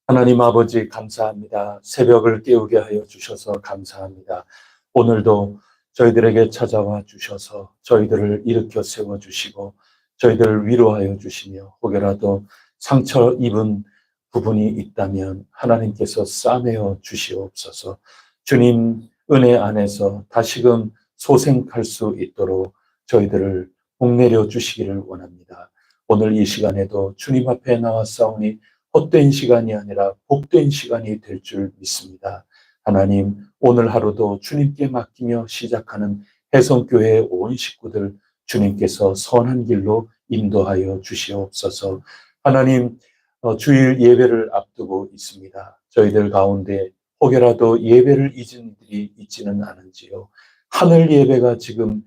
하나님 아버지 감사합니다. 새벽을 깨우게 하여 주셔서 감사합니다. 오늘도 저희들에게 찾아와 주셔서 저희들을 일으켜 세워 주시고 저희들을 위로하여 주시며 혹여라도 상처 입은 부분이 있다면 하나님께서 싸매어 주시옵소서. 주님 은혜 안에서 다시금 소생할 수 있도록 저희들을 복내려 주시기를 원합니다. 오늘 이 시간에도 주님 앞에 나왔사오니 헛된 시간이 아니라 복된 시간이 될 줄 믿습니다. 하나님, 오늘 하루도 주님께 맡기며 시작하는 혜성교회의 온 식구들 주님께서 선한 길로 인도하여 주시옵소서. 하나님, 주일 예배를 앞두고 있습니다. 저희들 가운데 혹여라도 예배를 잊은 이들이 있지는 않은지요. 하늘 예배가 지금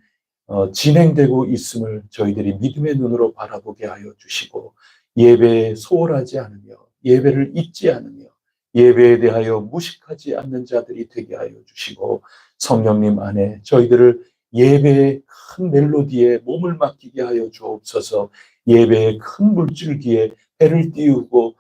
진행되고 있음을 저희들이 믿음의 눈으로 바라보게 하여 주시고 예배에 소홀하지 않으며 예배를 잊지 않으며 예배에 대하여 무식하지 않는 자들이 되게 하여 주시고 성령님 안에 저희들을 예배의 큰 멜로디에 몸을 맡기게 하여 주옵소서. 예배의 큰 물줄기에 배를 띄우고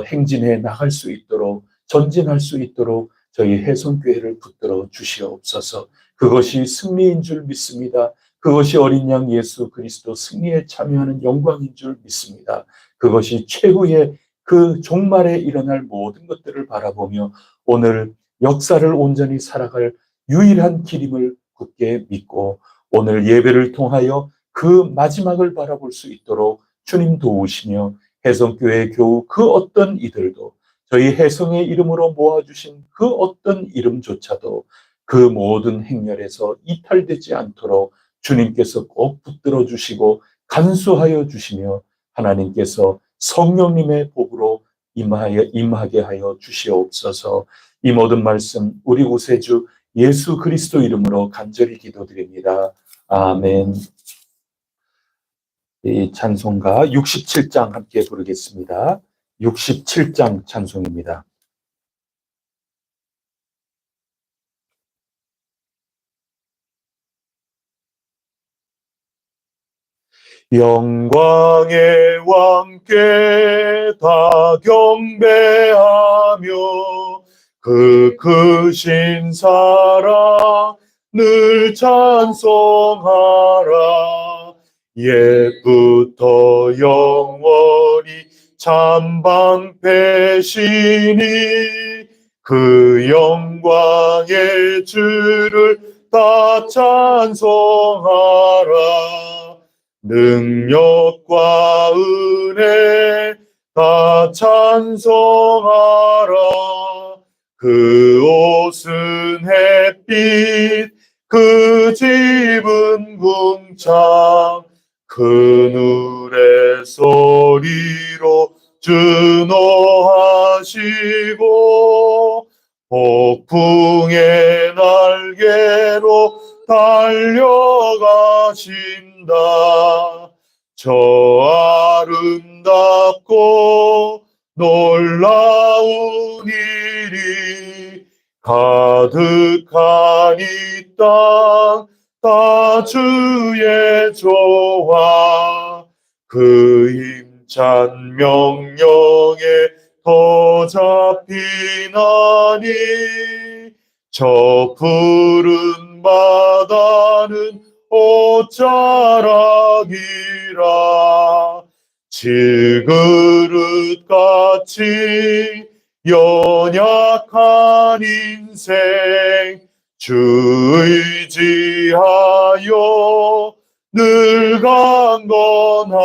행진해 나갈 수 있도록 전진할 수 있도록 저희 혜성교회를 붙들어 주시옵소서. 그것이 승리인 줄 믿습니다. 그것이 어린 양 예수 그리스도 승리에 참여하는 영광인 줄 믿습니다. 그것이 최후의 그 종말에 일어날 모든 것들을 바라보며 오늘 역사를 온전히 살아갈 유일한 길임을 굳게 믿고 오늘 예배를 통하여 그 마지막을 바라볼 수 있도록 주님 도우시며 혜성교회 교우 그 어떤 이들도 저희 혜성의 이름으로 모아주신 그 어떤 이름조차도 그 모든 행렬에서 이탈되지 않도록 주님께서 꼭 붙들어 주시고 간수하여 주시며 하나님께서 성령님의 복으로 임하게 하여 주시옵소서. 이 모든 말씀 우리 구세주 예수 그리스도 이름으로 간절히 기도드립니다. 아멘. 이 찬송가 67장 함께 부르겠습니다. 67장 찬송입니다. 영광의 왕께 다 경배하며 그 크신 사랑 늘 찬송하라. 옛부터 영원히 참방패시니 그 영광의 주를 다 찬송하라. 능력과 은혜 다 찬송하라. 그 옷은 햇빛 그 집은 궁창 그늘의 소리로 준호하시고 폭풍의 날개로 달려가신다. 저 아름답고 놀라운 일이 가득한 이 땅 다 주의 조화 그 힘찬 명령에 더 잡히나니 저 푸른 바다는 옷자락이라. 질그릇같이 연약한 인생 주 의지하여 늘 강건하리.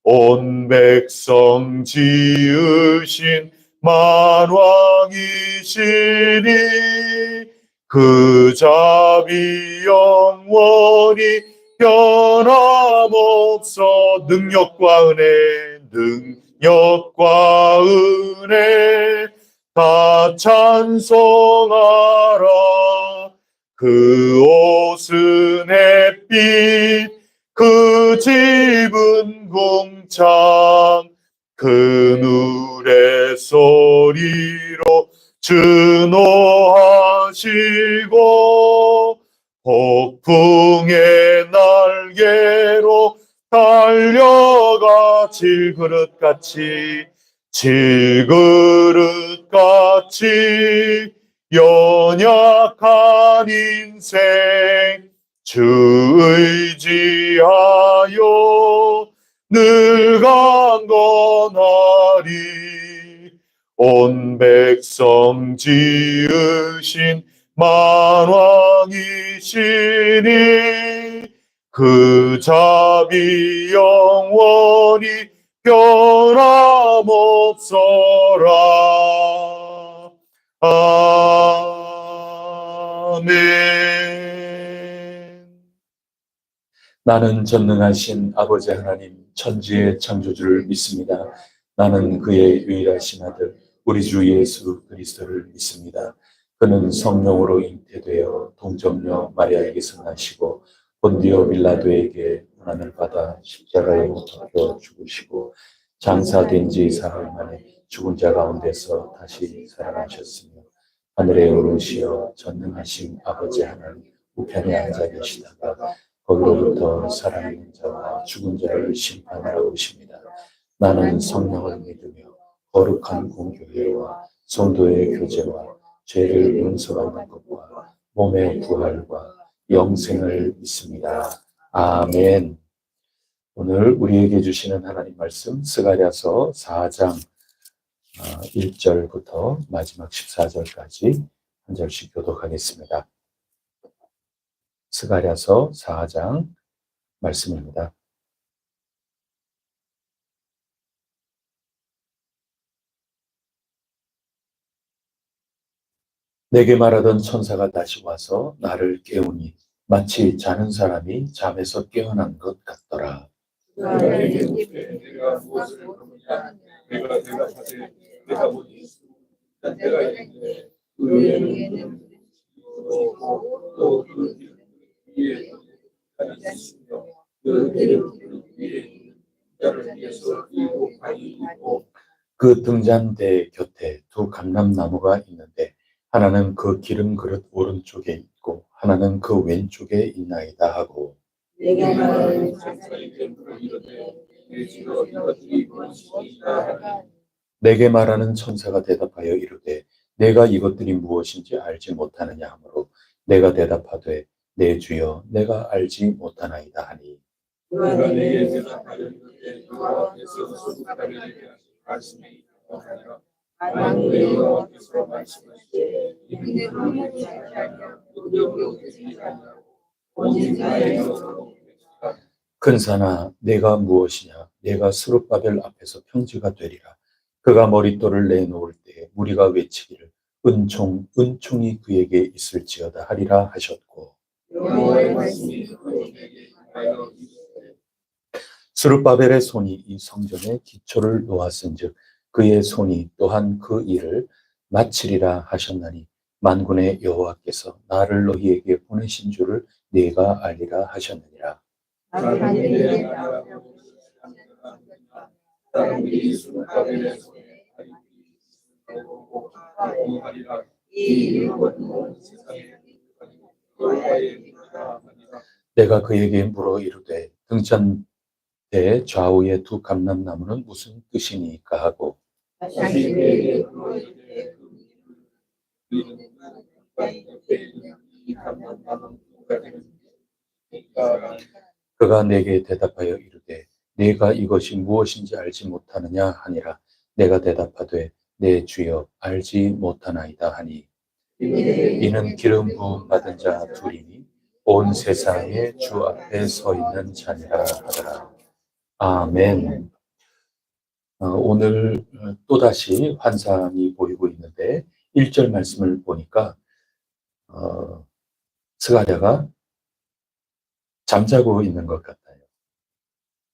온 백성 지으신 만왕이시니 그 자비 영원히 변함없어. 능력과 은혜 다 찬송하라. 그 옷은 햇빛 그 집은 궁창 그늘의 소리로 준호하시고 폭풍의 날개로 달려가 질그릇같이 질그릇같이 연약한 인생 주 의지하여 늘 강건하리. 온 백성 지으신 만왕이시니 그 자비 영원히 변함없어라. 아멘. 나는 전능하신 아버지 하나님 천지의 창조주를 믿습니다. 나는 그의 유일하신 아들 우리 주 예수 그리스도를 믿습니다. 그는 성령으로 잉태되어 동정녀 마리아에게서 나시고 본디오 빌라도에게 고난을 받아 십자가에 못 박혀 죽으시고 장사된 지 사흘 만에 죽은 자 가운데서 다시 살아나셨으며 하늘에 오르시어 전능하신 아버지 하나님 우편에 앉아 계시다가 거기로부터 살아있는 자와 죽은 자를 심판하러 오십니다. 나는 성령을 믿으며 거룩한 공교회와 성도의 교제와 죄를 용서받는 것과 몸의 부활과 영생을 믿습니다. 아멘. 오늘 우리에게 주시는 하나님 말씀 스가랴서 4장 1절부터 마지막 14절까지 한 절씩 교독하겠습니다. 스가랴서 4장 말씀입니다. 내게 말하던 천사가 다시 와서 나를 깨우니 마치 자는 사람이 잠에서 깨어난 것 같더라. 내가 무엇을 하느냐 내가 대답하되 내가 보니 내가 있는데 의에는 또그 위에 있으며 그 기름 위에 자를 위해서 일곱 방이 있고 그 등잔대 곁에 두 감람나무가 있는데 하나는 그 기름 그릇 오른쪽에 있고 하나는 그 왼쪽에 있나이다 하고 내가 말하는 천사에게 물어 이르되 내 주여 이것들이 무엇이니까 내게 말하는 천사가 대답하여 이르되 내가 이것들이 무엇인지 알지 못하느냐 하므로 내가 대답하되 내 주여 내가 알지 못하나이다 하니 그가 내게 대답하여 이르되 여호와 앞에서 손가락을 말씀이 있느니라 만군의 여호와께서 말씀하시되 이내 물을 잘하며 여기 오지 않냐고 오직 나의 여호와 근사나 내가 무엇이냐 내가 스룹바벨 앞에서 평지가 되리라. 그가 머릿돌을 내놓을 때 무리가 외치기를 은총이 그에게 있을지어다 하리라 하셨고 여호와의 말씀이 그에게 하여 스룹바벨의 손이 이 성전의 기초를 놓았은즉 그의 손이 또한 그 일을 마치리라 하셨나니 만군의 여호와께서 나를 너희에게 보내신 줄을 네가 알리라 하셨느니라. 사람들이 수르바벨의 손에 하리라 이 모든 세상에 여호와의 믿으라 하니라. 내가 그에게 물어 이르되 등잔대 좌우의 두 감람나무는 무슨 뜻이니까 하고 다시 그에게 물어 이르되 그는 가까이 옆에 있는 이 감람나무 누가 되느니까 그가 내게 대답하여 이르되 네가 이것이 무엇인지 알지 못하느냐 하니라. 내가 대답하되 내 주여 알지 못하나이다 하니 이는 기름 부음 받은 자 둘이니 온 세상의 주 앞에 서 있는 자니라 하더라. 아멘. 오늘 또다시 환상이 보이고 있는데 1절 말씀을 보니까 스가랴가 잠자고 있는 것 같아요.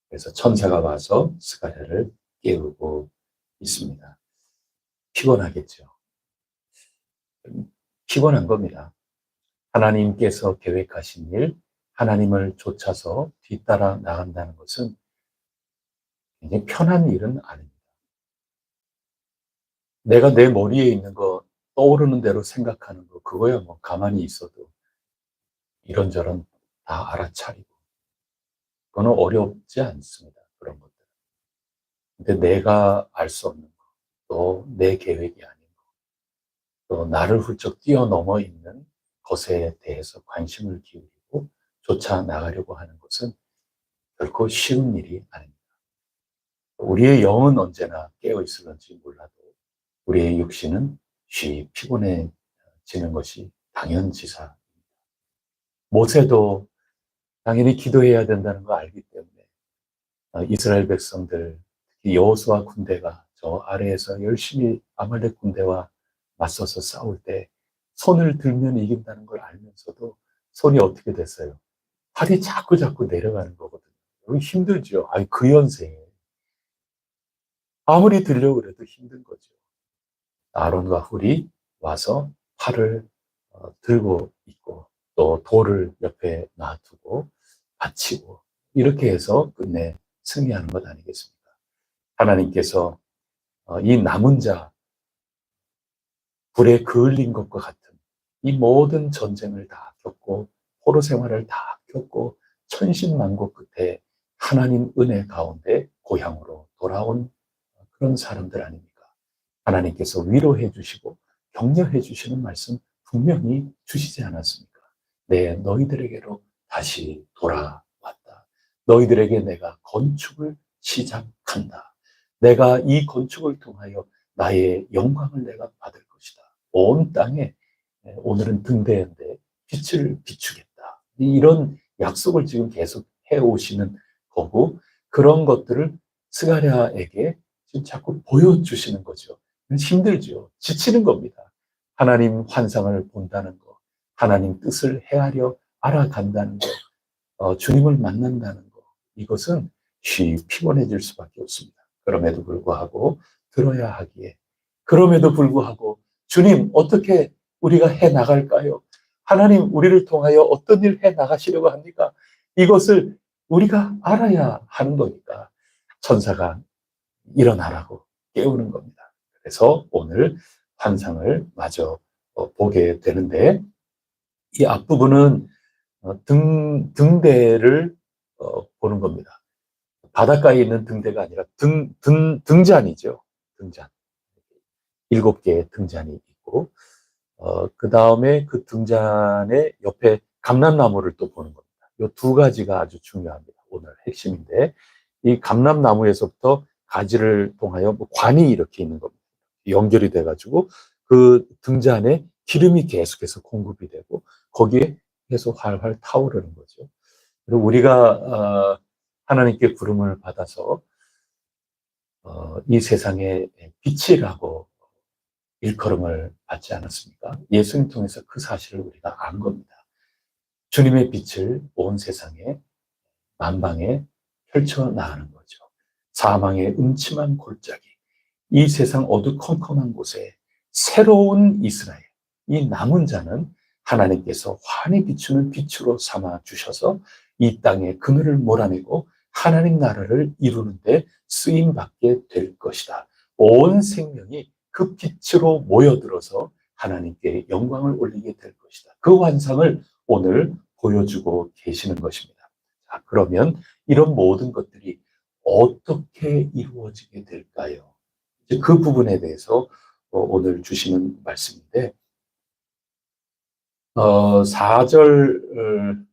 그래서 천사가 와서 스가랴를 깨우고 있습니다. 피곤하겠죠. 피곤한 겁니다. 하나님께서 계획하신 일, 하나님을 쫓아서 뒤따라 나간다는 것은 굉장히 편한 일은 아닙니다. 내가 내 머리에 있는 거 떠오르는 대로 생각하는 거 그거야 뭐 가만히 있어도 이런저런 다 알아차리고 그거는 어렵지 않습니다. 그런 것들. 근데 내가 알 수 없는 거 또 내 계획이 아닌 것, 또 나를 훌쩍 뛰어넘어 있는 것에 대해서 관심을 기울이고 쫓아 나가려고 하는 것은 결코 쉬운 일이 아닙니다. 우리의 영은 언제나 깨어 있을런지 몰라도 우리의 육신은 쉬 피곤해지는 것이 당연지사. 모세도 당연히 기도해야 된다는 거 알기 때문에 이스라엘 백성들, 특히 여호수아 군대가 저 아래에서 열심히 아말렉 군대와 맞서서 싸울 때 손을 들면 이긴다는 걸 알면서도 손이 어떻게 됐어요? 팔이 자꾸 내려가는 거거든요. 여기 힘들죠. 아니, 그 연세에. 아무리 들려고 그래도 힘든 거죠. 아론과 훌이 와서 팔을 들고 있고 또 돌을 옆에 놔두고 받치고 이렇게 해서 끝내 승리하는 것 아니겠습니까? 하나님께서 이 남은 자, 불에 그을린 것과 같은 이 모든 전쟁을 다 겪고 포로 생활을 다 겪고 천신만고 끝에 하나님 은혜 가운데 고향으로 돌아온 그런 사람들 아닙니까? 하나님께서 위로해 주시고 격려해 주시는 말씀 분명히 주시지 않았습니까? 네, 너희들에게로 다시 돌아왔다. 너희들에게 내가 건축을 시작한다. 내가 이 건축을 통하여 나의 영광을 내가 받을 것이다. 온 땅에 오늘은 등대인데 빛을 비추겠다. 이런 약속을 지금 계속 해오시는 거고 그런 것들을 스가랴에게 지금 자꾸 보여주시는 거죠. 힘들죠. 지치는 겁니다. 하나님 환상을 본다는 거, 하나님 뜻을 헤아려 알아간다는 거, 주님을 만난다는 거, 이것은 쉬 피곤해질 수밖에 없습니다. 그럼에도 불구하고 들어야 하기에, 그럼에도 불구하고 주님 어떻게 우리가 해 나갈까요? 하나님 우리를 통하여 어떤 일 해 나가시려고 합니까? 이것을 우리가 알아야 하는 거니까 천사가 일어나라고 깨우는 겁니다. 그래서 오늘 환상을 마저 보게 되는데 이 앞부분은 등대를 보는 겁니다. 바닷가에 있는 등대가 아니라 등잔이죠. 등잔. 7개의 등잔이 있고 그 다음에 그 등잔의 옆에 감람나무를 또 보는 겁니다. 이 두 가지가 아주 중요합니다. 오늘 핵심인데 이 감람나무에서부터 가지를 통하여 뭐 관이 이렇게 있는 겁니다. 연결이 돼가지고 그 등잔에 기름이 계속해서 공급이 되고 거기에 계속 활활 타오르는 거죠. 그리고 우리가 하나님께 부름을 받아서 이 세상에 빛이라고 일컬음을 받지 않았습니까? 예수님 통해서 그 사실을 우리가 안 겁니다. 주님의 빛을 온 세상에 만방에 펼쳐나가는 거죠. 사망의 음침한 골짜기, 이 세상 어두컴컴한 곳에 새로운 이스라엘, 이 남은 자는 하나님께서 환히 비추는 빛으로 삼아 주셔서 이 땅에 그늘을 몰아내고 하나님 나라를 이루는데 쓰임받게 될 것이다. 온 생명이 그 빛으로 모여들어서 하나님께 영광을 올리게 될 것이다. 그 환상을 오늘 보여주고 계시는 것입니다. 자, 그러면 이런 모든 것들이 어떻게 이루어지게 될까요? 이제 그 부분에 대해서 오늘 주시는 말씀인데 4절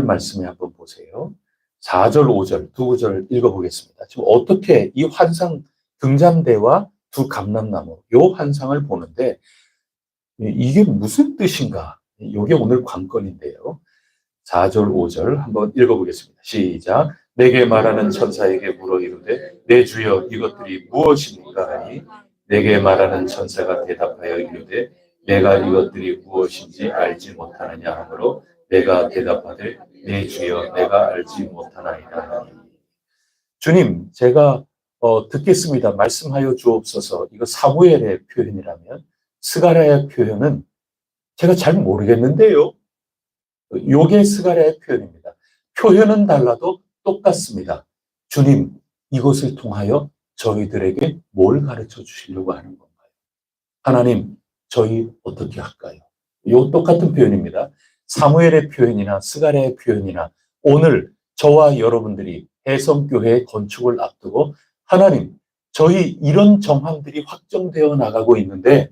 말씀에 한번 보세요. 4절, 5절 두 구절 읽어보겠습니다. 지금 어떻게 이 환상 등잔대와 두 감람나무 이 환상을 보는데 이게 무슨 뜻인가? 이게 오늘 관건인데요. 4절, 5절 한번 읽어보겠습니다. 시작. 내게 말하는 천사에게 물어 이르되 내 주여 이것들이 무엇입니까 하니 내게 말하는 천사가 대답하여 이르되 내가 이것들이 무엇인지 알지 못하느냐 하므로 내가 대답하되 내 주여 내가 알지 못하나이다 하니. 주님 제가 듣겠습니다. 말씀하여 주옵소서. 이거 사무엘의 표현이라면 스가랴의 표현은 제가 잘 모르겠는데요. 요게 스가랴의 표현입니다. 표현은 달라도 똑같습니다. 주님, 이것을 통하여 저희들에게 뭘 가르쳐 주시려고 하는 건가요? 하나님, 저희 어떻게 할까요? 요 똑같은 표현입니다. 사무엘의 표현이나 스가랴의 표현이나 오늘 저와 여러분들이 해성교회의 건축을 앞두고 하나님, 저희 이런 정황들이 확정되어 나가고 있는데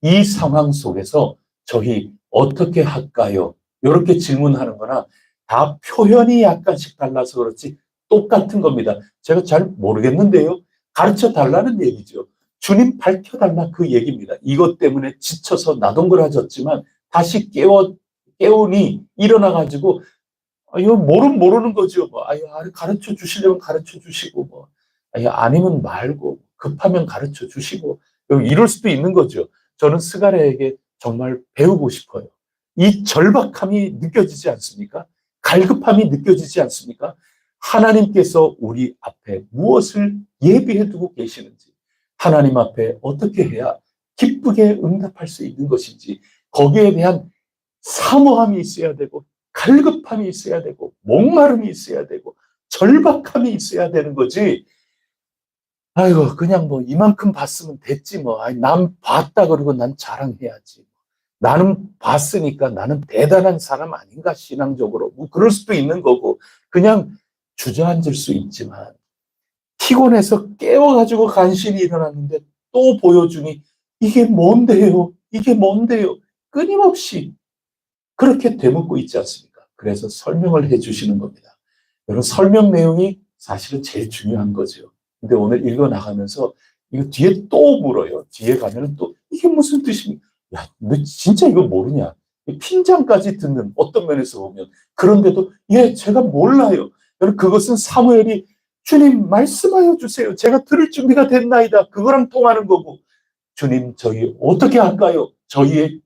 이 상황 속에서 저희 어떻게 할까요? 이렇게 질문하는 거나 다 표현이 약간씩 달라서 그렇지 똑같은 겁니다. 제가 잘 모르겠는데요. 가르쳐 달라는 얘기죠. 주님 밝혀달라 그 얘기입니다. 이것 때문에 지쳐서 나동그라졌지만 다시 깨우니 일어나가지고 이거 모르는 거죠. 뭐, 가르쳐 주시려면 가르쳐 주시고, 뭐, 아니면 말고, 급하면 가르쳐 주시고, 이럴 수도 있는 거죠. 저는 스가랴에게 정말 배우고 싶어요. 이 절박함이 느껴지지 않습니까? 갈급함이 느껴지지 않습니까? 하나님께서 우리 앞에 무엇을 예비해 두고 계시는지, 하나님 앞에 어떻게 해야 기쁘게 응답할 수 있는 것인지, 거기에 대한 사모함이 있어야 되고, 갈급함이 있어야 되고, 목마름이 있어야 되고, 절박함이 있어야 되는 거지. 아이고, 그냥 뭐 이만큼 봤으면 됐지 뭐. 아니, 난 봤다 그러고 난 자랑해야지. 나는 봤으니까 나는 대단한 사람 아닌가, 신앙적으로. 뭐 그럴 수도 있는 거고, 그냥 주저앉을 수 있지만, 피곤해서 깨워가지고 간신히 일어났는데 또 보여주니, 이게 뭔데요? 이게 뭔데요? 끊임없이 그렇게 되묻고 있지 않습니까? 그래서 설명을 해 주시는 겁니다. 여러분, 설명 내용이 사실은 제일 중요한 거죠. 근데 오늘 읽어 나가면서 이거 뒤에 또 물어요. 뒤에 가면 또 이게 무슨 뜻입니까? 야, 너 진짜 이거 모르냐? 핀장까지 듣는 어떤 면에서 보면 그런데도 제가 몰라요. 여러분, 그것은 사무엘이 주님 말씀하여 주세요. 제가 들을 준비가 됐나이다. 그거랑 통하는 거고, 주님 저희 어떻게 할까요?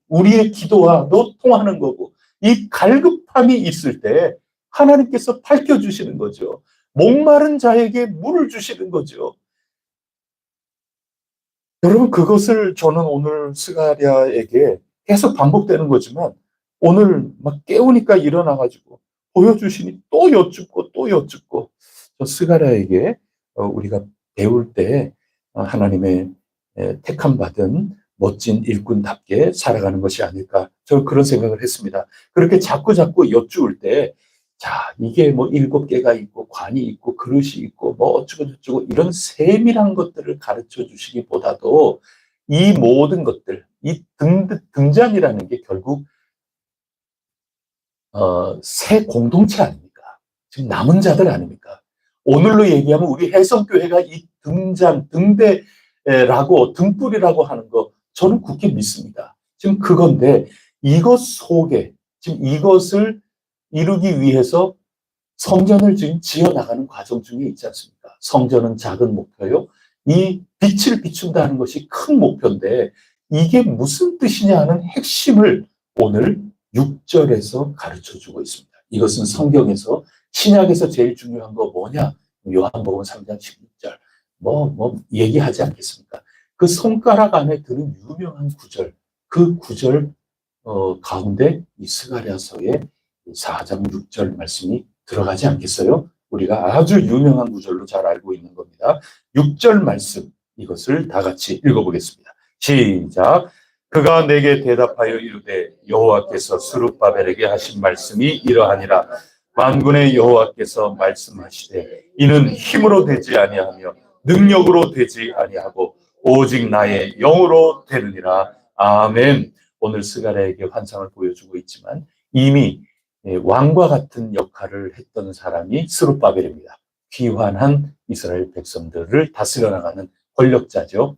우리의 기도와도 통하는 거고, 이 갈급함이 있을 때 하나님께서 밝혀주시는 거죠. 목마른 자에게 물을 주시는 거죠. 여러분, 그것을 저는 오늘 스가랴에게 계속 반복되는 거지만, 오늘 막 깨우니까 일어나가지고 보여주시니 또 여쭙고 또 여쭙고, 저 스가랴에게 우리가 배울 때 하나님의 택함 받은 멋진 일꾼답게 살아가는 것이 아닐까, 저는 그런 생각을 했습니다. 그렇게 자꾸 여쭈을 때, 자, 이게 뭐 7개가 있고 관이 있고 그릇이 있고 뭐 어쩌고 저쩌고 이런 세밀한 것들을 가르쳐 주시기보다도 이 모든 것들, 이 등잔이라는 게 결국 새 공동체 아닙니까? 지금 남은 자들 아닙니까? 오늘로 얘기하면 우리 해성교회가 이 등대라고 등불이라고 하는 거 저는 굳게 믿습니다. 지금 그건데 이것 속에 지금 이것을 이루기 위해서 성전을 지금 지어나가는 과정 중에 있지 않습니까? 성전은 작은 목표요. 이 빛을 비춘다는 것이 큰 목표인데 이게 무슨 뜻이냐 하는 핵심을 오늘 6절에서 가르쳐주고 있습니다. 이것은 성경에서 신약에서 제일 중요한 거 뭐냐? 요한복음 3장 16절 뭐 얘기하지 않겠습니까? 그 손가락 안에 드는 유명한 구절, 그 구절 가운데 이 스가랴서의 4장 6절 말씀이 들어가지 않겠어요? 우리가 아주 유명한 구절로 잘 알고 있는 겁니다. 6절 말씀, 이것을 다 같이 읽어보겠습니다. 시작. 그가 내게 대답하여 이르되 여호와께서 스룹바벨에게 하신 말씀이 이러하니라. 만군의 여호와께서 말씀하시되 이는 힘으로 되지 아니하며 능력으로 되지 아니하고 오직 나의 영으로 되느니라. 아멘. 오늘 스가랴에게 환상을 보여주고 있지만 이미 왕과 같은 역할을 했던 사람이 스룹바벨입니다. 귀환한 이스라엘 백성들을 다스려 나가는 권력자죠.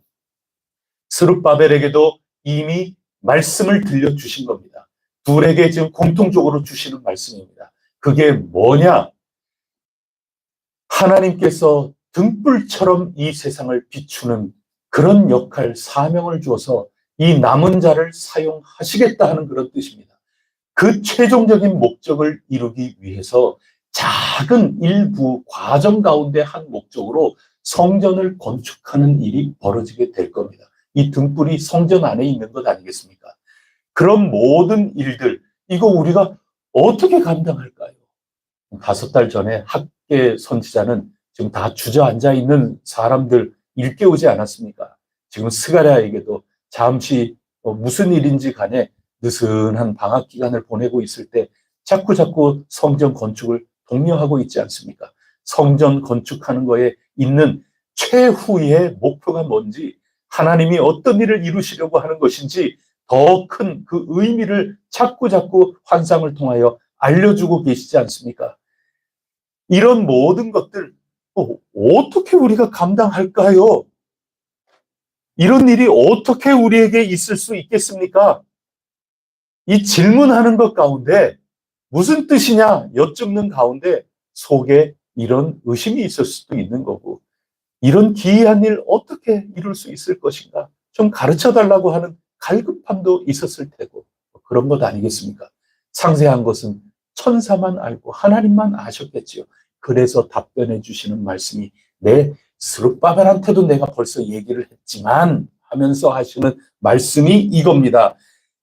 스룹바벨에게도 이미 말씀을 들려주신 겁니다. 둘에게 지금 공통적으로 주시는 말씀입니다. 그게 뭐냐? 하나님께서 등불처럼 이 세상을 비추는 그런 역할, 사명을 주어서 이 남은 자를 사용하시겠다 하는 그런 뜻입니다. 그 최종적인 목적을 이루기 위해서 작은 일부 과정 가운데 한 목적으로 성전을 건축하는 일이 벌어지게 될 겁니다. 이 등불이 성전 안에 있는 것 아니겠습니까? 그런 모든 일들, 이거 우리가 어떻게 감당할까요? 5달 전에 학계 선지자는 지금 다 주저앉아 있는 사람들 일깨우지 않았습니까? 지금 스가랴에게도 잠시 무슨 일인지 간에 느슨한 방학 기간을 보내고 있을 때 자꾸 성전 건축을 독려하고 있지 않습니까? 성전 건축하는 거에 있는 최후의 목표가 뭔지, 하나님이 어떤 일을 이루시려고 하는 것인지 더 큰 그 의미를 자꾸 환상을 통하여 알려주고 계시지 않습니까? 이런 모든 것들 어떻게 우리가 감당할까요? 이런 일이 어떻게 우리에게 있을 수 있겠습니까? 이 질문하는 것 가운데 무슨 뜻이냐 여쭙는 가운데 속에 이런 의심이 있을 수도 있는 거고, 이런 기이한 일 어떻게 이룰 수 있을 것인가 좀 가르쳐 달라고 하는 갈급함도 있었을 테고, 그런 것 아니겠습니까? 상세한 것은 천사만 알고 하나님만 아셨겠지요. 그래서 답변해 주시는 말씀이, 내 스룹바벨한테도 내가 벌써 얘기를 했지만 하면서 하시는 말씀이 이겁니다.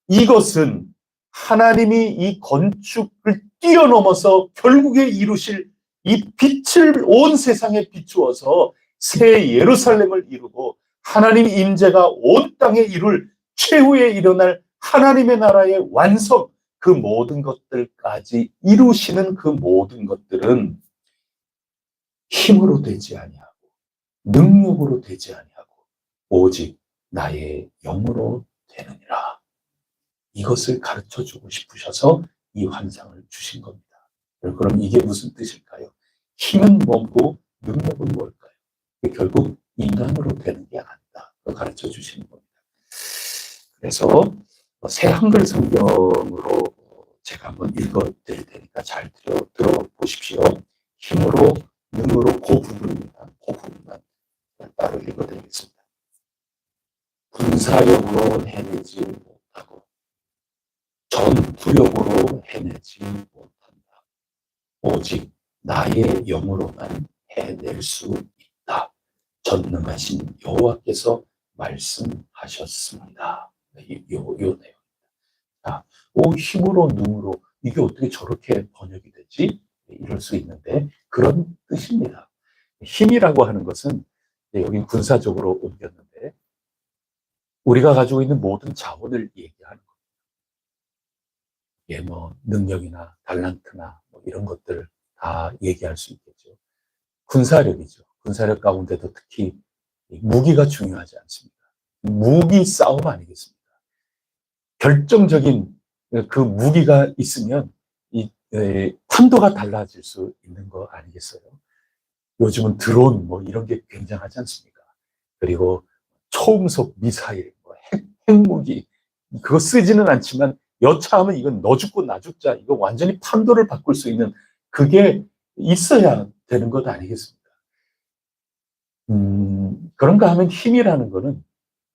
이것은 하나님이 이 건축을 뛰어넘어서 결국에 이루실 이 빛을 온 세상에 비추어서 새 예루살렘을 이루고 하나님 임재가 온 땅에 이룰 최후에 일어날 하나님의 나라의 완성, 그 모든 것들까지 이루시는 그 모든 것들은 힘으로 되지 아니하고 능력으로 되지 아니하고 오직 나의 영으로 되느니라. 이것을 가르쳐주고 싶으셔서 이 환상을 주신 겁니다. 그럼 이게 무슨 뜻일까요? 힘은 뭐고 능력은 뭘까요? 결국 인간으로 되는 게 아니다. 가르쳐 주시는 겁니다. 그래서 새 한글 성경으로 제가 한번 읽어 드릴 테니까 잘 들어보십시오. 힘으로 능으로 그 부분입니다. 그 부분만 따로 읽어 드리겠습니다. 군사력으로 해내지 못하고 전투력으로 해내지 못한다. 오직 나의 영으로만 해낼 수 있다. 전능하신 여호와께서 말씀하셨습니다. 요 내용입니다. 힘으로 능으로 이게 어떻게 저렇게 번역이 되지? 이럴 수 있는데 그런 뜻입니다. 힘이라고 하는 것은 여기 군사적으로 옮겼는데 우리가 가지고 있는 모든 자원을 얘기하는 겁니다. 예, 뭐 능력이나 달란트나 뭐 이런 것들 다 얘기할 수 있겠죠. 군사력이죠. 군사력 가운데도 특히 무기가 중요하지 않습니까? 무기 싸움 아니겠습니까? 결정적인 그 무기가 있으면 이 판도가 달라질 수 있는 거 아니겠어요? 요즘은 드론 뭐 이런 게 굉장하지 않습니까? 그리고 초음속 미사일, 뭐 핵무기 그거 쓰지는 않지만 여차하면 이건 너 죽고 나 죽자, 이거 완전히 판도를 바꿀 수 있는 그게 있어야 되는 것 아니겠습니까? 그런가 하면 힘이라는 거는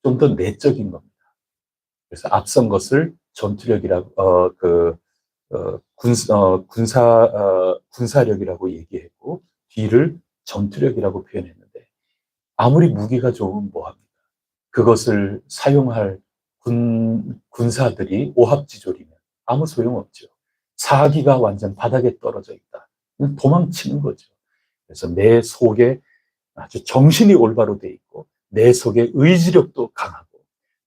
좀 더 내적인 겁니다. 그래서 앞선 것을 전투력이라고 군사력이라고 얘기했고 뒤를 전투력이라고 표현했는데, 아무리 무기가 좋으면 뭐합니까? 그것을 사용할 군사들이 오합지졸이면 아무 소용없죠. 사기가 완전 바닥에 떨어져 있다. 도망치는 거죠. 그래서 내 속에 아주 정신이 올바로 돼 있고 내 속에 의지력도 강하고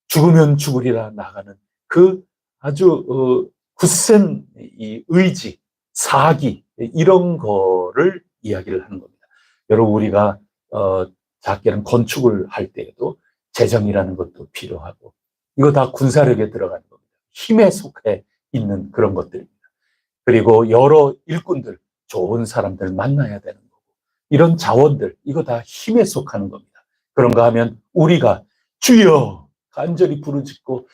죽으면 죽으리라 나가는 그 아주 굳센 이 의지, 사기 이런 거를 이야기를 하는 겁니다. 여러분 우리가 작게는 건축을 할 때에도 재정이라는 것도 필요하고 이거 다 군사력에 들어가는 겁니다. 힘에 속해 있는 그런 것들입니다. 그리고 여러 일꾼들, 좋은 사람들 만나야 되는 거고 이런 자원들 이거 다 힘에 속하는 겁니다. 그런가 하면 우리가 주여 간절히 부르짖고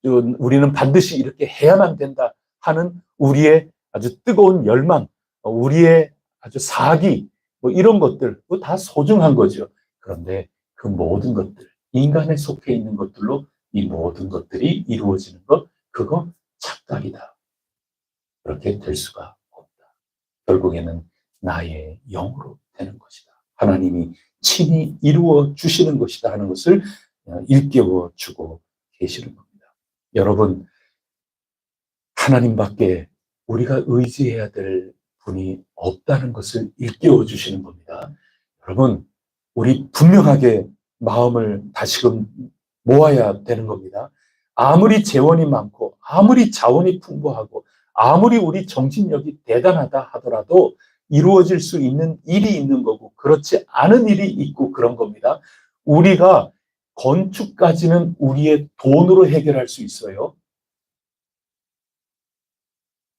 우리는 반드시 이렇게 해야만 된다 하는 우리의 아주 뜨거운 열망, 우리의 아주 사기 뭐 이런 것들 그거 다 소중한 거죠. 그런데 그 모든 것들 인간에 속해 있는 것들로 이 모든 것들이 이루어지는 것 그거 착각이다. 그렇게 될 수가 없다. 결국에는 나의 영으로 되는 것이다. 하나님이 친히 이루어 주시는 것이다 하는 것을 일깨워 주고 계시는 겁니다. 여러분, 하나님밖에 우리가 의지해야 될 분이 없다는 것을 일깨워 주시는 겁니다. 여러분, 우리 분명하게 마음을 다시금 모아야 되는 겁니다. 아무리 재원이 많고 아무리 자원이 풍부하고 아무리 우리 정신력이 대단하다 하더라도 이루어질 수 있는 일이 있는 거고 그렇지 않은 일이 있고 그런 겁니다. 우리가 건축까지는 우리의 돈으로 해결할 수 있어요.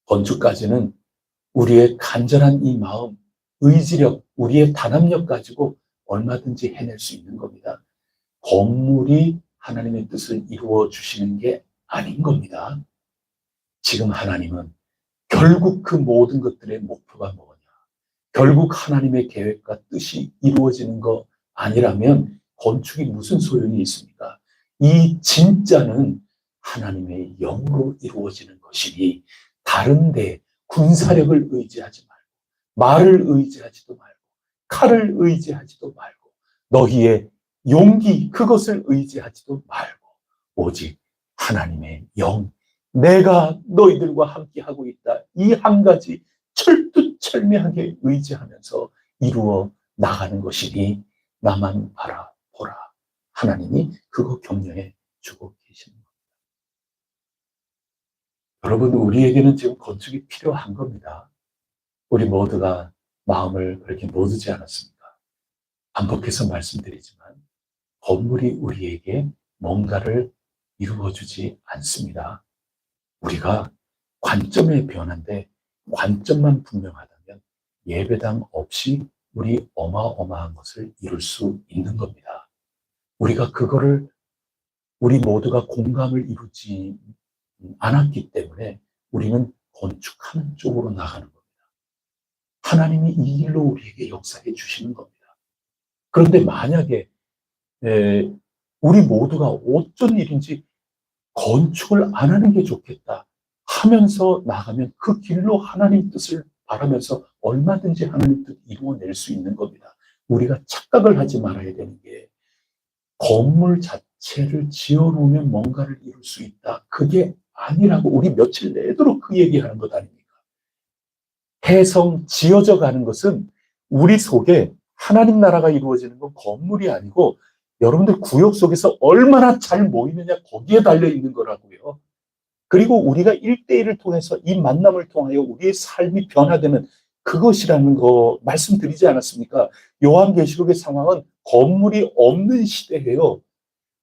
건축까지는 우리의 간절한 이 마음, 의지력, 우리의 단합력 가지고 얼마든지 해낼 수 있는 겁니다. 건물이 하나님의 뜻을 이루어 주시는 게 아닌 겁니다. 지금 하나님은 결국 그 모든 것들의 목표가 뭐냐? 결국 하나님의 계획과 뜻이 이루어지는 거 아니라면 건축이 무슨 소용이 있습니까? 이 진짜는 하나님의 영으로 이루어지는 것이니 다른 데 군사력을 의지하지 말고 말을 의지하지도 말고 칼을 의지하지도 말고 너희의 용기 그것을 의지하지도 말고 오직 하나님의 영 내가 너희들과 함께하고 있다. 이 한 가지 철두철미하게 의지하면서 이루어 나가는 것이니 나만 바라보라. 하나님이 그거 격려해 주고 계시는 겁니다. 여러분 우리에게는 지금 건축이 필요한 겁니다. 우리 모두가 마음을 그렇게 모으지 않았습니까? 반복해서 말씀드리지만 건물이 우리에게 뭔가를 이루어주지 않습니다. 우리가 관점의 변화인데 관점만 분명하다면 예배당 없이 우리 어마어마한 것을 이룰 수 있는 겁니다. 우리가 그거를 우리 모두가 공감을 이루지 않았기 때문에 우리는 건축하는 쪽으로 나가는 겁니다. 하나님이 이 일로 우리에게 역사해 주시는 겁니다. 그런데 만약에 우리 모두가 어쩐 일인지 건축을 안 하는 게 좋겠다 하면서 나가면 그 길로 하나님 뜻을 바라면서 얼마든지 하나님 뜻 이루어낼 수 있는 겁니다. 우리가 착각을 하지 말아야 되는 게 건물 자체를 지어놓으면 뭔가를 이룰 수 있다. 그게 아니라고 우리 며칠 내도록 그 얘기하는 것 아닙니까? 해성 지어져 가는 것은 우리 속에 하나님 나라가 이루어지는 건 건물이 아니고 여러분들 구역 속에서 얼마나 잘 모이느냐 거기에 달려 있는 거라고요. 그리고 우리가 1대1을 통해서 이 만남을 통하여 우리의 삶이 변화되는 그것이라는 거 말씀드리지 않았습니까? 요한계시록의 상황은 건물이 없는 시대예요.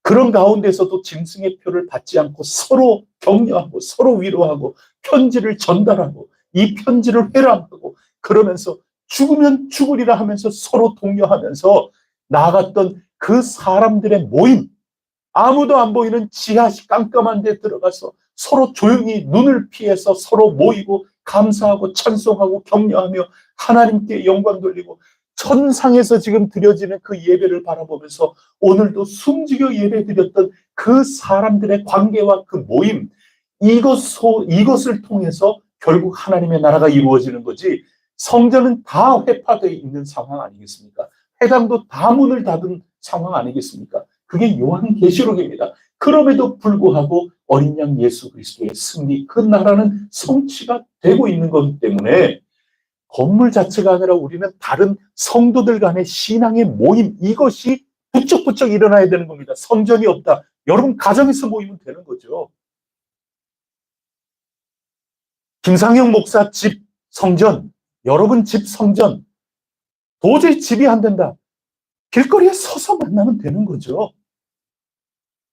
그런 가운데서도 짐승의 표를 받지 않고 서로 격려하고 서로 위로하고 편지를 전달하고 이 편지를 회람하고 그러면서 죽으면 죽으리라 하면서 서로 독려하면서 나아갔던 그 사람들의 모임, 아무도 안 보이는 지하 깜깜한 데 들어가서 서로 조용히 눈을 피해서 서로 모이고 감사하고 찬송하고 격려하며 하나님께 영광 돌리고 천상에서 지금 드려지는 그 예배를 바라보면서 오늘도 숨지겨 예배 드렸던 그 사람들의 관계와 그 모임, 이것을 통해서 결국 하나님의 나라가 이루어지는 거지. 성전은 다 회파되어 있는 상황 아니겠습니까? 회당도 다 문을 닫은 상황 아니겠습니까? 그게 요한계시록입니다. 그럼에도 불구하고 어린 양 예수 그리스도의 승리, 그 나라는 성취가 되고 있는 것 때문에 건물 자체가 아니라 우리는 다른 성도들 간의 신앙의 모임, 이것이 부쩍부쩍 일어나야 되는 겁니다. 성전이 없다. 여러분 가정에서 모이면 되는 거죠. 김상영 목사 집 성전, 여러분 집 성전, 도저히 집이 안 된다. 길거리에 서서 만나면 되는 거죠.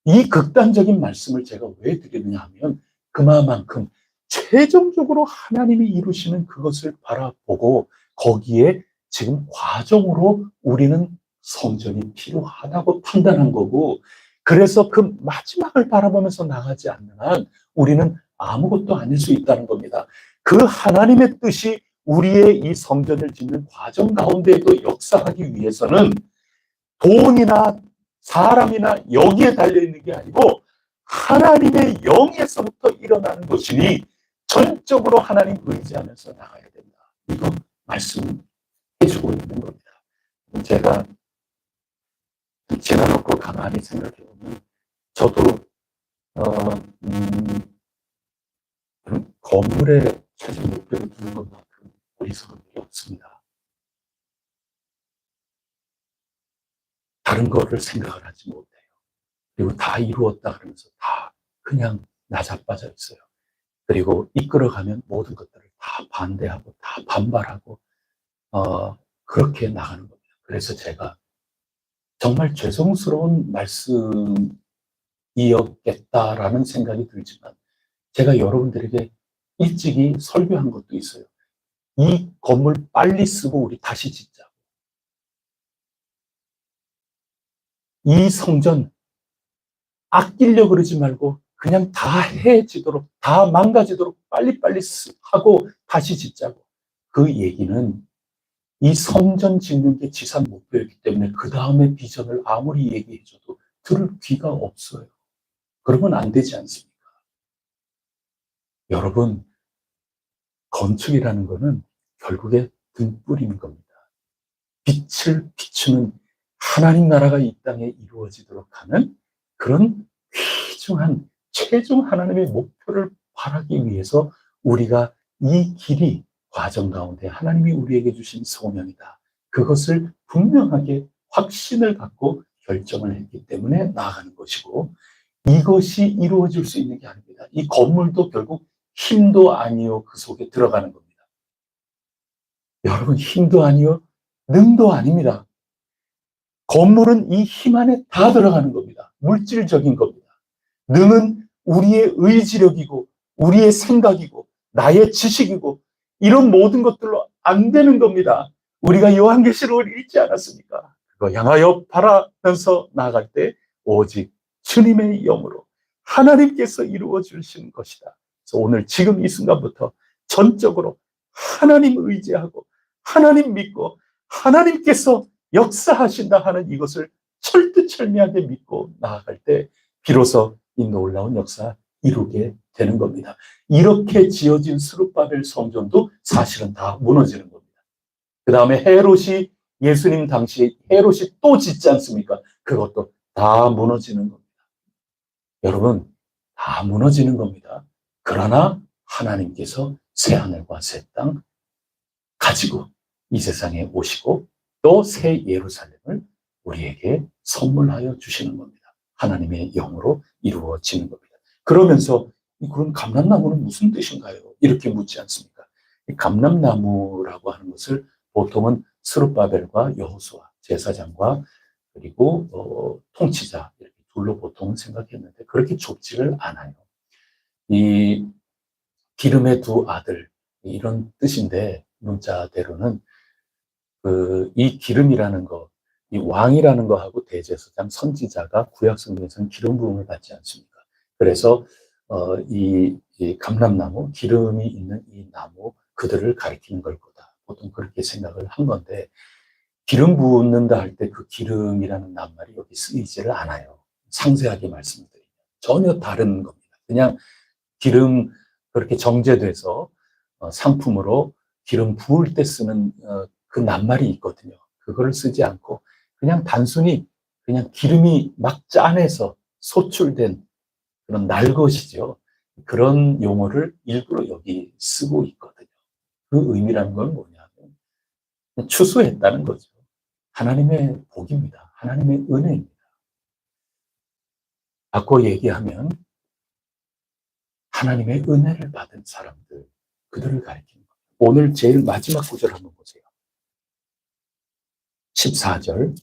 이 극단적인 말씀을 제가 왜 드리느냐 하면 그만큼 최종적으로 하나님이 이루시는 그것을 바라보고 거기에 지금 과정으로 우리는 성전이 필요하다고 판단한 거고 그래서 그 마지막을 바라보면서 나가지 않는 한 우리는 아무것도 아닐 수 있다는 겁니다. 그 하나님의 뜻이 우리의 이 성전을 짓는 과정 가운데에도 역사하기 위해서는 돈이나 사람이나 여기에 달려있는 게 아니고 하나님의 영에서부터 일어나는 것이니 전적으로 하나님 의지하면서 나가야 된다. 이거 말씀해주고 있는 겁니다. 제가 지나놓고 가만히 생각해보면 저도 건물에 최종 목표를 두는 것만큼 어리석은 일이 없습니다. 다른 거를 생각을 하지 못해요. 그리고 다 이루었다 그러면서 다 그냥 나자빠져 있어요. 그리고 이끌어가면 모든 것들을 다 반대하고 다 반발하고 그렇게 나가는 겁니다. 그래서 제가 정말 죄송스러운 말씀이었겠다라는 생각이 들지만 제가 여러분들에게 일찍이 설교한 것도 있어요. 이 건물 빨리 쓰고 우리 다시 짓자. 이 성전 아끼려고 그러지 말고 그냥 다 해지도록, 다 망가지도록 빨리빨리 하고 다시 짓자고. 그 얘기는 이 성전 짓는 게 지상 목표였기 때문에 그 다음에 비전을 아무리 얘기해줘도 들을 귀가 없어요. 그러면 안 되지 않습니까? 여러분, 건축이라는 거는 결국에 등불인 겁니다. 빛을 비추는 하나님 나라가 이 땅에 이루어지도록 하는 그런 귀중한 최종 하나님의 목표를 바라기 위해서 우리가 이 길이 과정 가운데 하나님이 우리에게 주신 소명이다. 그것을 분명하게 확신을 갖고 결정을 했기 때문에 나아가는 것이고 이것이 이루어질 수 있는 게 아닙니다. 이 건물도 결국 힘도 아니요 그 속에 들어가는 겁니다. 여러분 힘도 아니요 능도 아닙니다. 건물은 이 힘 안에 다 들어가는 겁니다. 물질적인 겁니다. 능은 우리의 의지력이고 우리의 생각이고 나의 지식이고 이런 모든 것들로 안 되는 겁니다. 우리가 요한계시록을 읽지 않았습니까? 그거 향하여 바라면서 나아갈 때 오직 주님의 영으로 하나님께서 이루어 주신 것이다. 그래서 오늘 지금 이 순간부터 전적으로 하나님 의지하고 하나님 믿고 하나님께서 역사하신다 하는 이것을 철두철미하게 믿고 나아갈 때 비로소 이 놀라운 역사 이루게 되는 겁니다. 이렇게 지어진 스룹바벨 성전도 사실은 다 무너지는 겁니다. 그 다음에 헤롯이 예수님 당시에 헤롯이 또 짓지 않습니까? 그것도 다 무너지는 겁니다. 여러분 다 무너지는 겁니다. 그러나 하나님께서 새하늘과 새 땅 가지고 이 세상에 오시고 또 새 예루살렘을 우리에게 선물하여 주시는 겁니다. 하나님의 영으로 이루어지는 겁니다. 그러면서 그럼 감람나무는 무슨 뜻인가요? 이렇게 묻지 않습니까? 이 감람나무라고 하는 것을 보통은 스룹바벨과 여호수아 제사장과 그리고 통치자 이렇게 둘로 보통 생각했는데 그렇게 좁지를 않아요. 이 기름의 두 아들 이런 뜻인데 문자대로는 이 기름이라는 거, 이 왕이라는 거하고 대제사장, 선지자가 구약 성경에서는 기름 부음을 받지 않습니까? 그래서 이 감람나무, 기름이 있는 이 나무 그들을 가리키는 걸 거다. 보통 그렇게 생각을 한 건데 기름 붓는다 할 때 그 기름이라는 낱말이 여기 쓰이지를 않아요. 상세하게 말씀드리면 전혀 다른 겁니다. 그냥 기름 그렇게 정제돼서 상품으로 기름 부을 때 쓰는 그 낱말이 있거든요. 그거를 쓰지 않고 그냥 단순히 그냥 기름이 막 짠해서 소출된 그런 날것이죠. 그런 용어를 일부러 여기 쓰고 있거든요. 그 의미라는 건 뭐냐면 추수했다는 거죠. 하나님의 복입니다. 하나님의 은혜입니다. 바꿔 얘기하면 하나님의 은혜를 받은 사람들, 그들을 가리키는 거예요. 오늘 제일 마지막 구절 한번 보세요. 14절.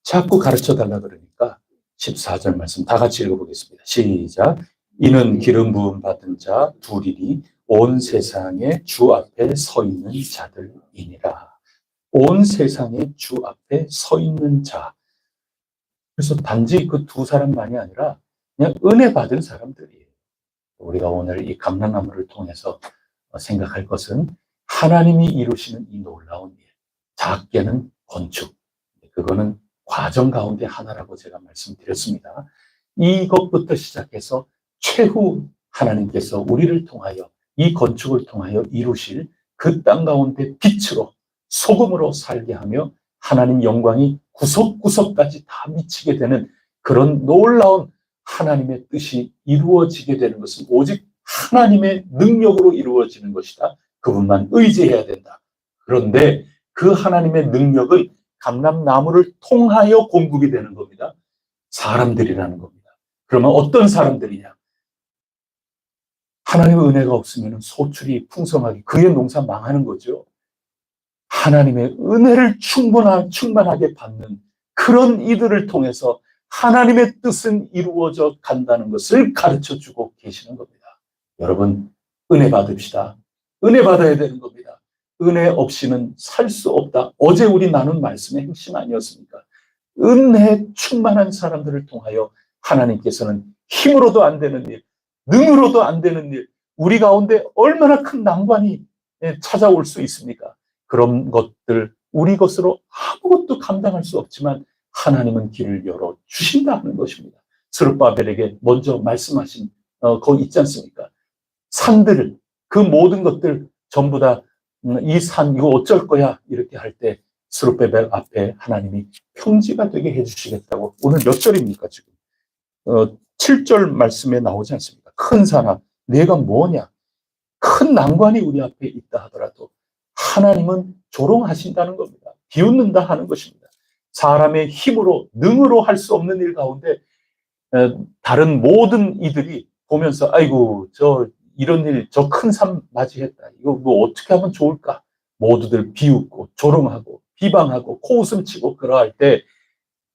자꾸 가르쳐 달라 그러니까 14절 말씀 다 같이 읽어보겠습니다. 시작. 이는 기름 부음 받은 자 둘이니 온 세상의 주 앞에 서 있는 자들이니라. 온 세상의 주 앞에 서 있는 자. 그래서 단지 그 두 사람만이 아니라 그냥 은혜 받은 사람들이에요. 우리가 오늘 이 감람나무를 통해서 생각할 것은 하나님이 이루시는 이 놀라운 일. 작게는 건축. 그거는 과정 가운데 하나라고 제가 말씀드렸습니다. 이것부터 시작해서 최후 하나님께서 우리를 통하여 이 건축을 통하여 이루실 그 땅 가운데 빛으로 소금으로 살게 하며 하나님 영광이 구석구석까지 다 미치게 되는 그런 놀라운 하나님의 뜻이 이루어지게 되는 것은 오직 하나님의 능력으로 이루어지는 것이다. 그분만 의지해야 된다. 그런데 그 하나님의 능력은 감람나무를 통하여 공급이 되는 겁니다. 사람들이라는 겁니다. 그러면 어떤 사람들이냐? 하나님의 은혜가 없으면 소출이 풍성하게 그의 농사 망하는 거죠. 하나님의 은혜를 충만하게 받는 그런 이들을 통해서 하나님의 뜻은 이루어져 간다는 것을 가르쳐주고 계시는 겁니다. 여러분, 은혜 받읍시다. 은혜 받아야 되는 겁니다. 은혜 없이는 살 수 없다. 어제 우리 나눈 말씀의 핵심 아니었습니까? 은혜 충만한 사람들을 통하여 하나님께서는 힘으로도 안 되는 일, 능으로도 안 되는 일, 우리 가운데 얼마나 큰 난관이 찾아올 수 있습니까? 그런 것들 우리 것으로 아무것도 감당할 수 없지만 하나님은 길을 열어 주신다 하는 것입니다. 스룹바벨에게 먼저 말씀하신 거 있지 않습니까? 산들을, 그 모든 것들 전부 다 이 산 이거 어쩔 거야 이렇게 할 때 스룹바벨 앞에 하나님이 평지가 되게 해주시겠다고. 오늘 몇 절입니까 지금? 7절 말씀에 나오지 않습니까? 큰 산아 내가 뭐냐? 큰 난관이 우리 앞에 있다 하더라도 하나님은 조롱하신다는 겁니다. 비웃는다 하는 것입니다. 사람의 힘으로 능으로 할 수 없는 일 가운데 다른 모든 이들이 보면서 아이고 저 이런 일 저 큰 산 맞이했다. 이거 뭐 어떻게 하면 좋을까? 모두들 비웃고 조롱하고 비방하고 코웃음 치고 그러할 때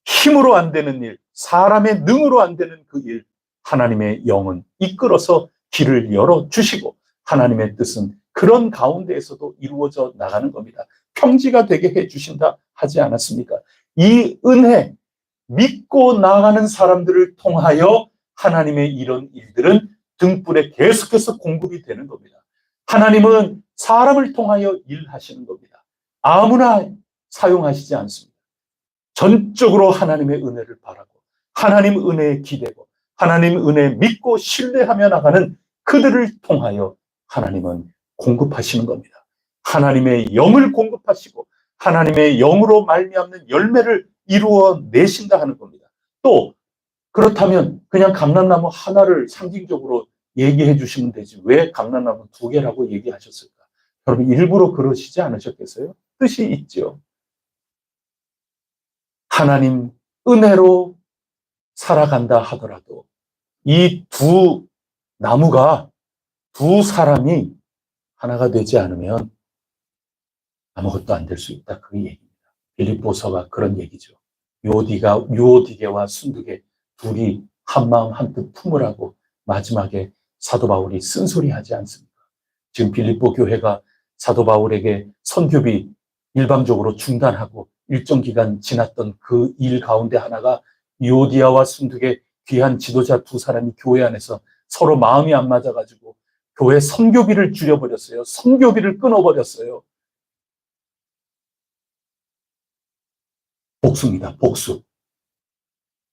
힘으로 안 되는 일, 사람의 능으로 안 되는 그 일, 하나님의 영은 이끌어서 길을 열어주시고 하나님의 뜻은 그런 가운데에서도 이루어져 나가는 겁니다. 평지가 되게 해주신다 하지 않았습니까? 이 은혜, 믿고 나가는 사람들을 통하여 하나님의 이런 일들은 등불에 계속해서 공급이 되는 겁니다. 하나님은 사람을 통하여 일하시는 겁니다. 아무나 사용하시지 않습니다. 전적으로 하나님의 은혜를 바라고 하나님 은혜에 기대고 하나님 은혜 믿고 신뢰하며 나가는 그들을 통하여 하나님은 공급하시는 겁니다. 하나님의 영을 공급하시고 하나님의 영으로 말미암는 열매를 이루어 내신다 하는 겁니다. 또 그렇다면 그냥 감람나무 하나를 상징적으로 얘기해 주시면 되지 왜 감람나무 2개라고 얘기하셨을까? 여러분 일부러 그러시지 않으셨겠어요? 뜻이 있죠. 하나님 은혜로 살아간다 하더라도 이 두 나무가 두 사람이 하나가 되지 않으면 아무것도 안 될 수 있다. 그 얘기입니다. 빌립보서가 그런 얘기죠. 유오디게와 순두게 둘이 한마음 한뜻 품으라고 마지막에 사도 바울이 쓴소리하지 않습니까? 지금 빌립보 교회가 사도 바울에게 선교비 일방적으로 중단하고 일정 기간 지났던 그 일 가운데 하나가 유오디아와 순두게 귀한 지도자 두 사람이 교회 안에서 서로 마음이 안 맞아가지고 교회 선교비를 줄여버렸어요. 선교비를 끊어버렸어요. 복수입니다. 복수.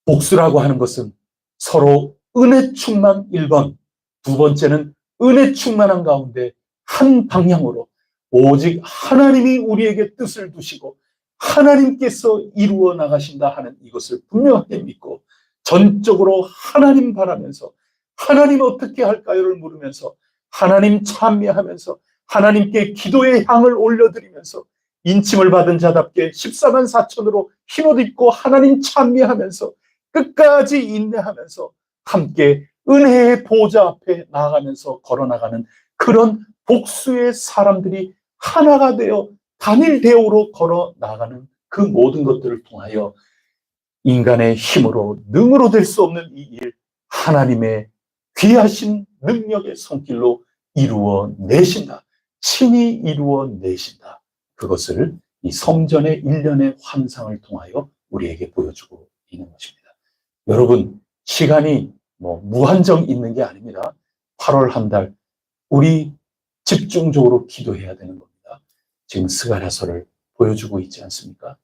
복수라고 하는 것은 서로 은혜 충만 1번, 두 번째는 은혜 충만한 가운데 한 방향으로 오직 하나님이 우리에게 뜻을 두시고 하나님께서 이루어 나가신다 하는 이것을 분명하게 믿고 전적으로 하나님 바라면서 하나님 어떻게 할까요를 물으면서 하나님 찬미하면서 하나님께 기도의 향을 올려드리면서 인침을 받은 자답게 14만 4천으로 흰옷 입고 하나님 찬미하면서 끝까지 인내하면서 함께 은혜의 보좌 앞에 나아가면서 걸어나가는 그런 복수의 사람들이 하나가 되어 단일 대오로 걸어나가는 그 모든 것들을 통하여 인간의 힘으로 능으로 될 수 없는 이 일 하나님의 귀하신 능력의 손길로 이루어 내신다. 친히 이루어 내신다. 그것을 이 성전의 일련의 환상을 통하여 우리에게 보여주고 있는 것입니다. 여러분 시간이 무한정 있는 게 아닙니다. 8월 한 달 우리 집중적으로 기도해야 되는 겁니다. 지금 스가랴서를 보여주고 있지 않습니까?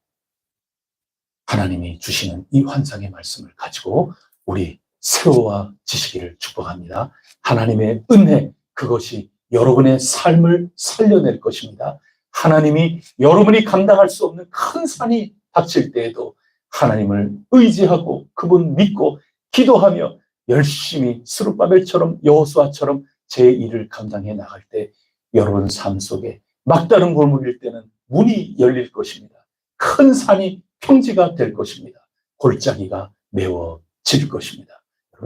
하나님이 주시는 이 환상의 말씀을 가지고 우리 세워지시기를 축복합니다. 하나님의 은혜 그것이 여러분의 삶을 살려낼 것입니다. 하나님이 여러분이 감당할 수 없는 큰 산이 닥칠 때에도 하나님을 의지하고 그분 믿고 기도하며 열심히 스룹바벨처럼 여호수아처럼 제 일을 감당해 나갈 때 여러분 삶 속에 막다른 골목일 때는 문이 열릴 것입니다. 큰 산이 평지가 될 것입니다. 골짜기가 메워질 것입니다.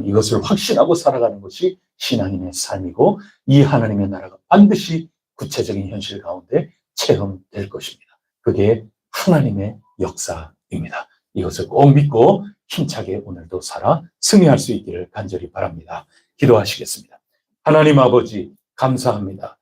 이것을 확신하고 살아가는 것이 신앙인의 삶이고 이 하나님의 나라가 반드시 구체적인 현실 가운데 체험될 것입니다. 그게 하나님의 역사입니다. 이것을 꼭 믿고 힘차게 오늘도 살아 승리할 수 있기를 간절히 바랍니다. 기도하시겠습니다. 하나님 아버지, 감사합니다.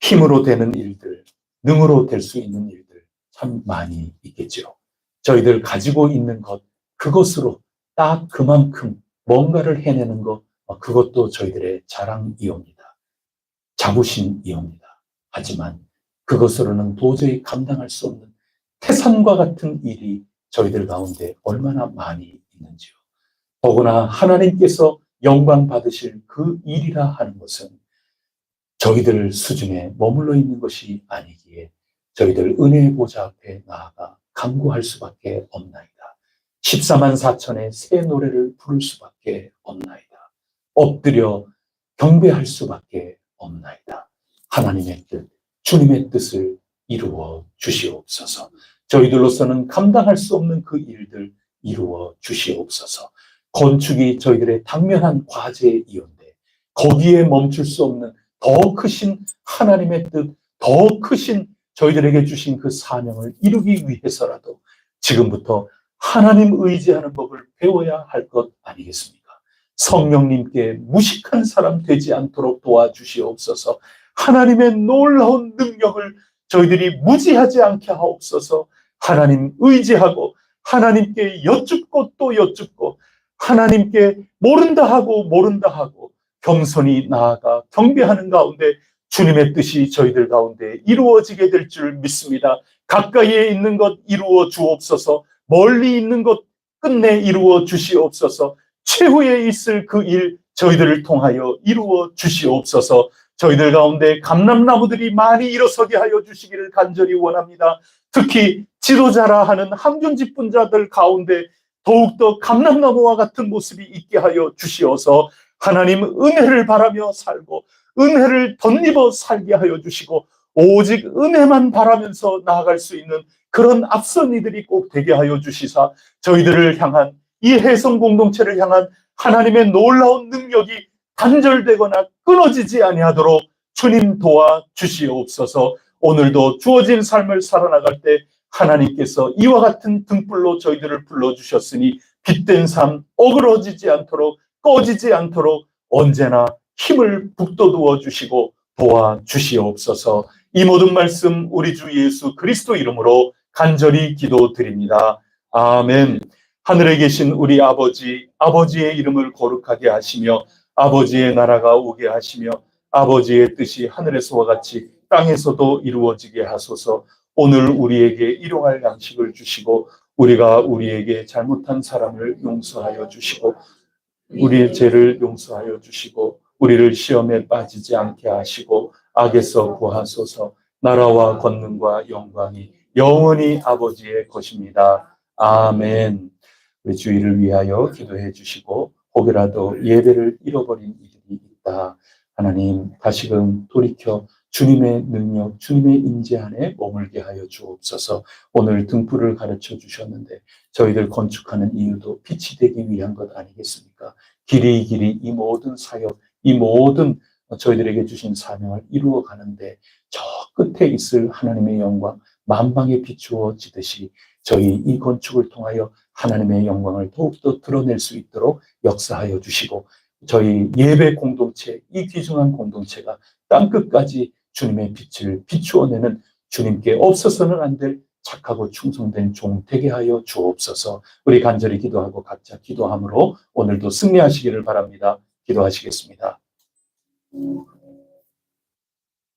힘으로 되는 일들, 능으로 될 수 있는 일들 참 많이 있겠지요. 저희들 가지고 있는 것, 그것으로 딱 그만큼 뭔가를 해내는 것, 그것도 저희들의 자랑이옵니다. 자부심이옵니다. 하지만 그것으로는 도저히 감당할 수 없는 태산과 같은 일이 저희들 가운데 얼마나 많이 있는지요. 더구나 하나님께서 영광 받으실 그 일이라 하는 것은 저희들 수준에 머물러 있는 것이 아니기에 저희들 은혜의 보좌 앞에 나아가 간구할 수밖에 없나이다. 14만 4천의 새 노래를 부를 수밖에 없나이다. 엎드려 경배할 수밖에 없나이다. 하나님의 뜻, 주님의 뜻을 이루어 주시옵소서. 저희들로서는 감당할 수 없는 그 일들 이루어 주시옵소서. 건축이 저희들의 당면한 과제이온데 거기에 멈출 수 없는 더 크신 하나님의 뜻, 더 크신 저희들에게 주신 그 사명을 이루기 위해서라도 지금부터 하나님 의지하는 법을 배워야 할 것 아니겠습니까? 성령님께 무식한 사람 되지 않도록 도와주시옵소서. 하나님의 놀라운 능력을 저희들이 무지하지 않게 하옵소서. 하나님 의지하고 하나님께 여쭙고 또 여쭙고 하나님께 모른다 하고 겸손히 나아가 경배하는 가운데 주님의 뜻이 저희들 가운데 이루어지게 될 줄 믿습니다. 가까이에 있는 것 이루어 주옵소서. 멀리 있는 것 끝내 이루어 주시옵소서. 최후에 있을 그 일 저희들을 통하여 이루어 주시옵소서. 저희들 가운데 감람나무들이 많이 일어서게 하여 주시기를 간절히 원합니다. 특히 지도자라 하는 항존직분자들 가운데 더욱더 감람나무와 같은 모습이 있게 하여 주시어서 하나님 은혜를 바라며 살고 은혜를 덧입어 살게 하여 주시고 오직 은혜만 바라면서 나아갈 수 있는 그런 앞선 이들이 꼭 되게 하여 주시사 저희들을 향한 이 해성 공동체를 향한 하나님의 놀라운 능력이 단절되거나 끊어지지 아니하도록 주님 도와 주시옵소서. 오늘도 주어진 삶을 살아나갈 때 하나님께서 이와 같은 등불로 저희들을 불러주셨으니 빛된 삶 어그러지지 않도록 꺼지지 않도록 언제나 힘을 북돋워 주시고 도와 주시옵소서. 이 모든 말씀 우리 주 예수 그리스도 이름으로 간절히 기도드립니다. 아멘. 하늘에 계신 우리 아버지, 아버지의 이름을 거룩하게 하시며 아버지의 나라가 오게 하시며 아버지의 뜻이 하늘에서와 같이 땅에서도 이루어지게 하소서. 오늘 우리에게 일용할 양식을 주시고 우리가 우리에게 잘못한 사람을 용서하여 주시고 우리의 죄를 용서하여 주시고 우리를 시험에 빠지지 않게 하시고 악에서 구하소서. 나라와 권능과 영광이 영원히 아버지의 것입니다. 아멘. 우리 주의를 위하여 기도해 주시고 혹이라도 예배를 잃어버린 이들이 있다. 하나님 다시금 돌이켜 주님의 능력, 주님의 인재 안에 머물게 하여 주옵소서. 오늘 등불을 가르쳐 주셨는데 저희들 건축하는 이유도 빛이 되기 위한 것 아니겠습니까? 길이 이 모든 사역, 이 모든 저희들에게 주신 사명을 이루어 가는데 저 끝에 있을 하나님의 영광 만방에 비추어지듯이 저희 이 건축을 통하여 하나님의 영광을 더욱더 드러낼 수 있도록 역사하여 주시고 저희 예배 공동체, 이 귀중한 공동체가 땅끝까지 주님의 빛을 비추어내는 주님께 없어서는 안 될 착하고 충성된 종 되게 하여 주옵소서. 우리 간절히 기도하고 각자 기도함으로 오늘도 승리하시기를 바랍니다. 기도하시겠습니다.